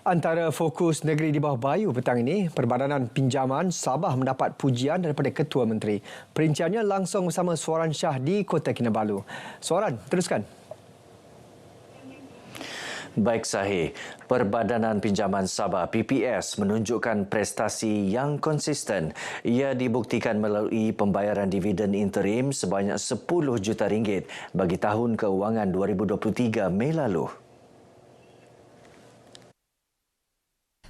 Antara fokus negeri di bawah bayu petang ini, Perbadanan Pinjaman Sabah mendapat pujian daripada Ketua Menteri. Perinciannya langsung bersama Suaran Shah di Kota Kinabalu. Suaran, teruskan. Baik Sahih, Perbadanan Pinjaman Sabah PPS menunjukkan prestasi yang konsisten. Ia dibuktikan melalui pembayaran dividen interim sebanyak RM10 juta bagi tahun keuangan 2023 Mei lalu.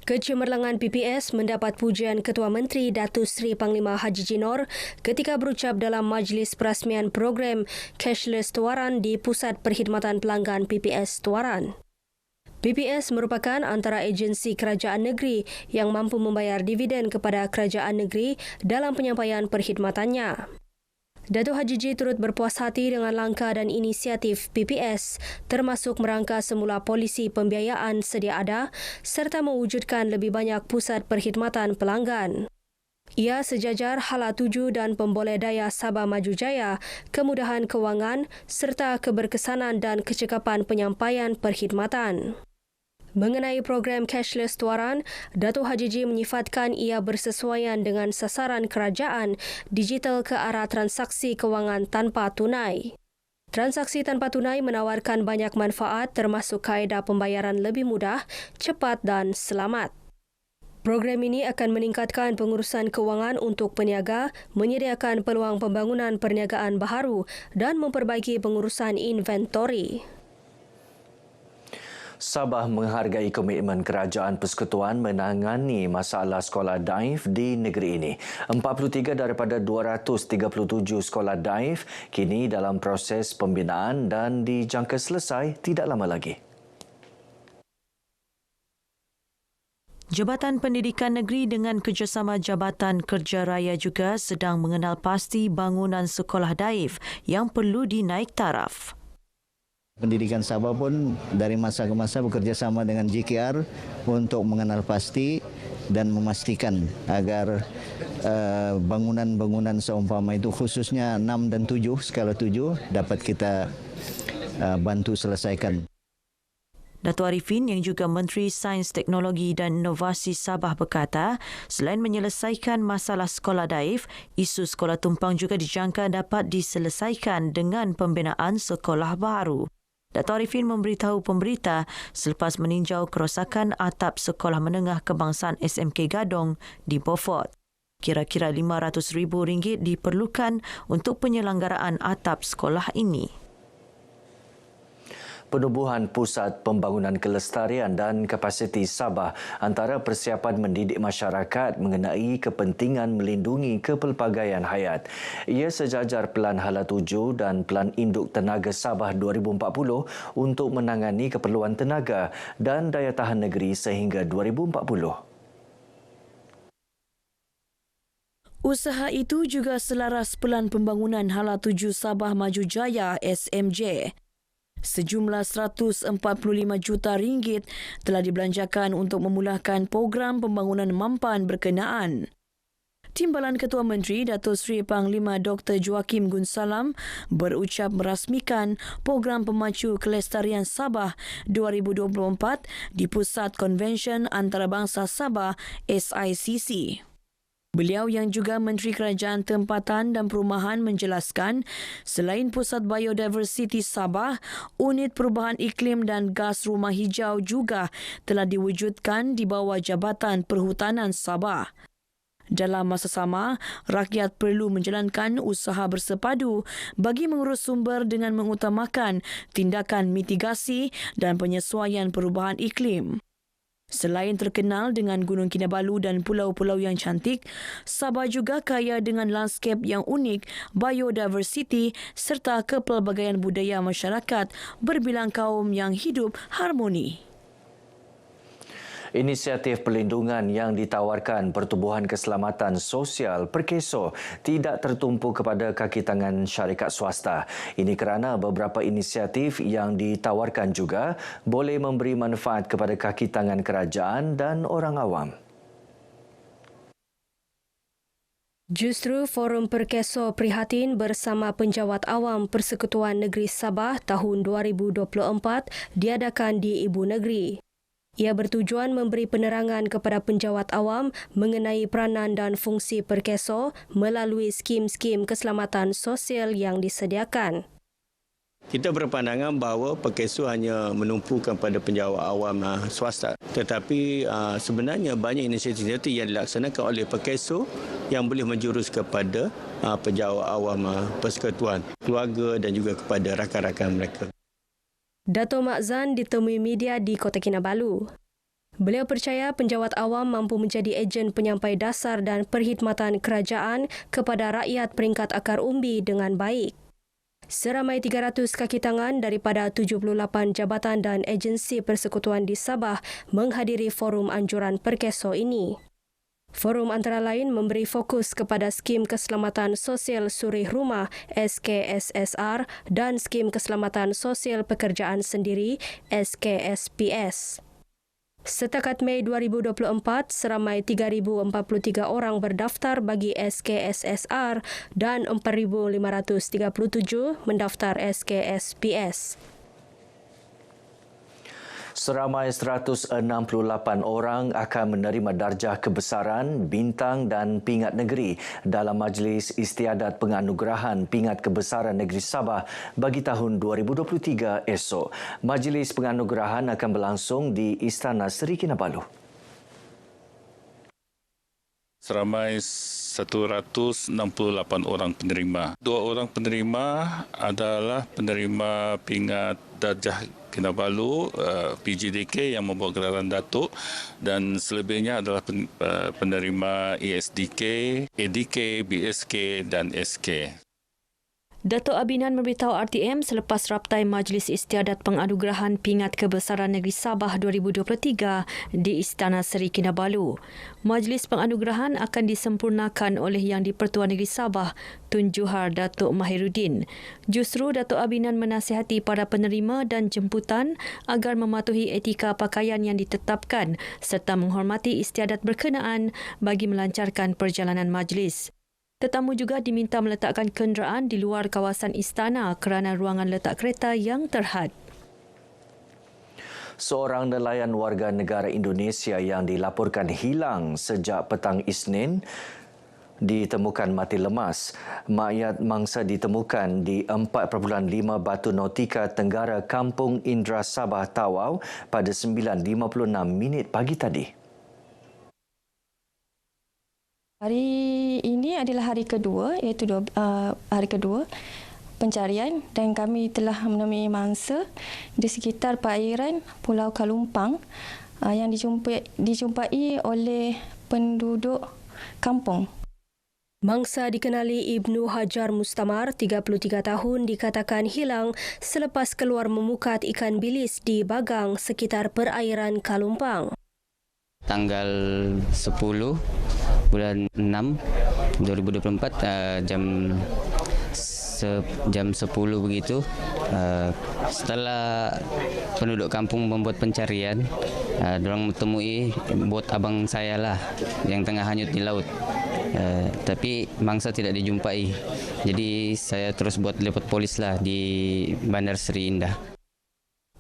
Kecemerlangan PPS mendapat pujian Ketua Menteri Datuk Seri Panglima Haji Jinor ketika berucap dalam Majlis Perasmian Program Cashless Tuaran di Pusat Perkhidmatan Pelanggan PPS Tuaran. PPS merupakan antara agensi kerajaan negeri yang mampu membayar dividen kepada kerajaan negeri dalam penyampaian perkhidmatannya. Datuk Haji J turut berpuas hati dengan langkah dan inisiatif PPS termasuk merangka semula polisi pembiayaan sedia ada serta mewujudkan lebih banyak pusat perkhidmatan pelanggan. Ia sejajar Hala 7 dan Pemboleh Daya Sabah Maju Jaya, kemudahan kewangan serta keberkesanan dan kecekapan penyampaian perkhidmatan. Mengenai program Cashless Tuaran, Datuk Haji J menyifatkan ia bersesuaian dengan sasaran kerajaan digital ke arah transaksi kewangan tanpa tunai. Transaksi tanpa tunai menawarkan banyak manfaat termasuk kaedah pembayaran lebih mudah, cepat dan selamat. Program ini akan meningkatkan pengurusan kewangan untuk peniaga, menyediakan peluang pembangunan perniagaan baharu dan memperbaiki pengurusan inventori. Sabah menghargai komitmen Kerajaan Persekutuan menangani masalah sekolah daif di negeri ini. 43 daripada 237 sekolah daif kini dalam proses pembinaan dan dijangka selesai tidak lama lagi. Jabatan Pendidikan Negeri dengan kerjasama Jabatan Kerja Raya juga sedang mengenal pasti bangunan sekolah daif yang perlu dinaik taraf. Pendidikan Sabah pun dari masa ke masa bekerjasama dengan JKR untuk mengenal pasti dan memastikan agar bangunan-bangunan seumpama itu khususnya 6 dan 7, skala 7 dapat kita bantu selesaikan. Datuk Arifin yang juga Menteri Sains, Teknologi dan Inovasi Sabah berkata, selain menyelesaikan masalah sekolah daif, isu sekolah tumpang juga dijangka dapat diselesaikan dengan pembinaan sekolah baru. Datuk Arifin memberitahu pemberita selepas meninjau kerosakan atap Sekolah Menengah Kebangsaan SMK Gadong di Beaufort. Kira-kira RM500,000 diperlukan untuk penyelenggaraan atap sekolah ini. Penubuhan Pusat Pembangunan Kelestarian dan Kapasiti Sabah antara persiapan mendidik masyarakat mengenai kepentingan melindungi kepelbagaian hayat. Ia sejajar Pelan Hala 7 dan Pelan Induk Tenaga Sabah 2040 untuk menangani keperluan tenaga dan daya tahan negeri sehingga 2040. Usaha itu juga selaras Pelan Pembangunan Hala 7 Sabah Maju Jaya SMJ. Sejumlah RM145 juta telah dibelanjakan untuk memulahkan program pembangunan mampan berkenaan. Timbalan Ketua Menteri Datuk Seri Panglima Dr. Joakim Gunsalam berucap merasmikan program pemacu kelestarian Sabah 2024 di Pusat Konvensyen Antarabangsa Sabah SICC. Beliau yang juga Menteri Kerajaan Tempatan dan Perumahan menjelaskan, selain Pusat Biodiversiti Sabah, Unit Perubahan Iklim dan Gas Rumah Hijau juga telah diwujudkan di bawah Jabatan Perhutanan Sabah. Dalam masa sama, rakyat perlu menjalankan usaha bersepadu bagi mengurus sumber dengan mengutamakan tindakan mitigasi dan penyesuaian perubahan iklim. Selain terkenal dengan Gunung Kinabalu dan pulau-pulau yang cantik, Sabah juga kaya dengan lanskap yang unik, biodiversiti serta kepelbagaian budaya masyarakat berbilang kaum yang hidup harmoni. Inisiatif perlindungan yang ditawarkan Pertubuhan Keselamatan Sosial Perkeso tidak tertumpu kepada kaki tangan syarikat swasta. Ini kerana beberapa inisiatif yang ditawarkan juga boleh memberi manfaat kepada kaki tangan kerajaan dan orang awam. Justru Forum Perkeso prihatin bersama Penjawat Awam Persekutuan Negeri Sabah tahun 2024 diadakan di Ibu Negeri. Ia bertujuan memberi penerangan kepada penjawat awam mengenai peranan dan fungsi Perkeso melalui skim-skim keselamatan sosial yang disediakan. Kita berpandangan bahawa Perkeso hanya menumpukan pada penjawat awam swasta. Tetapi sebenarnya banyak inisiatif yang dilaksanakan oleh Perkeso yang boleh menjurus kepada penjawat awam persekutuan, keluarga dan juga kepada rakan-rakan mereka. Dato' Mak Zan ditemui media di Kota Kinabalu. Beliau percaya penjawat awam mampu menjadi ejen penyampai dasar dan perkhidmatan kerajaan kepada rakyat peringkat akar umbi dengan baik. Seramai 300 kaki tangan daripada 78 jabatan dan agensi persekutuan di Sabah menghadiri forum anjuran Perkeso ini. Forum antara lain memberi fokus kepada skim keselamatan sosial suri rumah SKSSR dan skim keselamatan sosial pekerjaan sendiri SKSPS. Setakat Mei 2024, seramai 3,043 orang berdaftar bagi SKSSR dan 4,537 mendaftar SKSPS. Seramai 168 orang akan menerima darjah kebesaran, bintang dan pingat negeri dalam Majlis Istiadat Penganugerahan Pingat Kebesaran Negeri Sabah bagi tahun 2023 esok. Majlis Penganugerahan akan berlangsung di Istana Seri Kinabalu. Seramai 168 orang penerima. 2 orang penerima adalah penerima pingat darjah Kinabalu PGDK yang membawa gelaran Datuk dan selebihnya adalah penerima ESDK, ADK, BSK dan SK. Dato' Abinan memberitahu RTM selepas raptai Majlis Istiadat Penganugerahan Pingat Kebesaran Negeri Sabah 2023 di Istana Seri Kinabalu. Majlis Penganugerahan akan disempurnakan oleh Yang di-Pertuan Negeri Sabah, Tun Johar Datuk Mahiruddin. Justru Dato' Abinan menasihati para penerima dan jemputan agar mematuhi etika pakaian yang ditetapkan serta menghormati istiadat berkenaan bagi melancarkan perjalanan majlis. Tetamu juga diminta meletakkan kenderaan di luar kawasan istana kerana ruangan letak kereta yang terhad. Seorang nelayan warga negara Indonesia yang dilaporkan hilang sejak petang Isnin ditemukan mati lemas. Mayat mangsa ditemukan di 4.5 Batu Nautika Tenggara Kampung Indra Sabah Tawau pada 9.56 pagi tadi. Hari ini adalah hari kedua, iaitu hari kedua pencarian dan kami telah menemui mangsa di sekitar perairan Pulau Kalumpang yang dijumpai oleh penduduk kampung. Mangsa dikenali Ibnu Hajar Mustamar, 33 tahun, dikatakan hilang selepas keluar memukat ikan bilis di Bagang sekitar perairan Kalumpang. Tanggal 10 bulan 6 2024 jam 10 begitu, setelah penduduk kampung membuat pencarian, dorang menemui bot abang saya lah yang tengah hanyut di laut. Tapi mangsa tidak dijumpai. Jadi saya terus buat lapor polis lah di Bandar Seri Indah.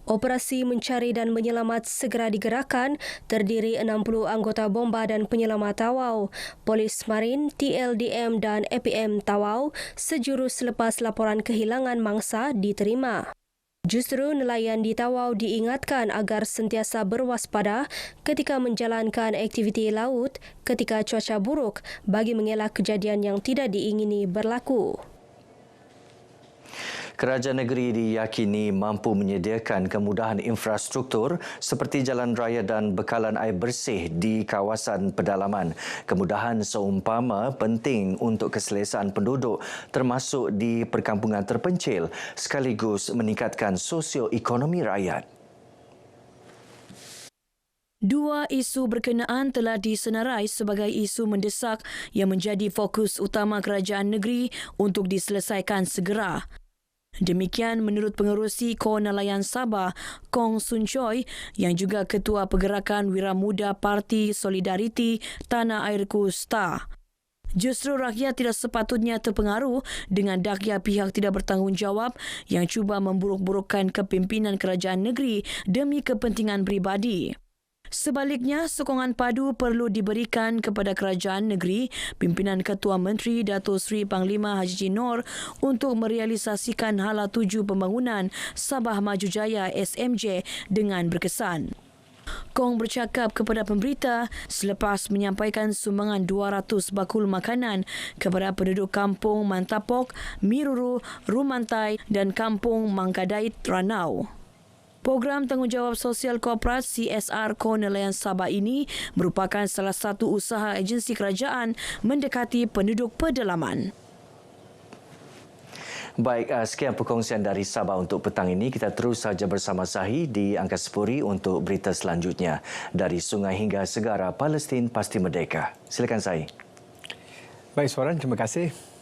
Operasi mencari dan menyelamat segera digerakkan, terdiri 60 anggota bomba dan penyelamat Tawau, Polis Marin, TLDM dan APM Tawau sejurus selepas laporan kehilangan mangsa diterima. Justru nelayan di Tawau diingatkan agar sentiasa berwaspada ketika menjalankan aktiviti laut ketika cuaca buruk bagi mengelak kejadian yang tidak diingini berlaku. Kerajaan negeri diyakini mampu menyediakan kemudahan infrastruktur seperti jalan raya dan bekalan air bersih di kawasan pedalaman. Kemudahan seumpama penting untuk keselesaan penduduk termasuk di perkampungan terpencil sekaligus meningkatkan sosioekonomi rakyat. Dua isu berkenaan telah disenarai sebagai isu mendesak yang menjadi fokus utama kerajaan negeri untuk diselesaikan segera. Demikian menurut pengerusi Kor Nelayan Sabah, Kong Sun Choi, yang juga Ketua Pergerakan Wira Muda Parti Solidariti Tanah Airku STAR. Justru rakyat tidak sepatutnya terpengaruh dengan dahlia pihak tidak bertanggungjawab yang cuba memburuk-burukkan kepimpinan kerajaan negeri demi kepentingan pribadi. Sebaliknya, sokongan padu perlu diberikan kepada kerajaan negeri, pimpinan Ketua Menteri Datuk Seri Panglima Haji Nor untuk merealisasikan hala tuju pembangunan Sabah Maju Jaya SMJ dengan berkesan. Kong bercakap kepada pemberita selepas menyampaikan sumbangan 200 bakul makanan kepada penduduk kampung Mantapok, Miruru, Rumantai dan kampung Mangkadait, Ranau. Program Tanggungjawab Sosial Korporat CSR Kor Nelayan Sabah ini merupakan salah satu usaha agensi kerajaan mendekati penduduk pedalaman. Baik, sekian perkongsian dari Sabah untuk petang ini. Kita terus saja bersama Zahi di Angkasa Puri untuk berita selanjutnya. Dari sungai hingga segara, Palestin pasti merdeka. Silakan Zahi. Baik, Suaran, terima kasih.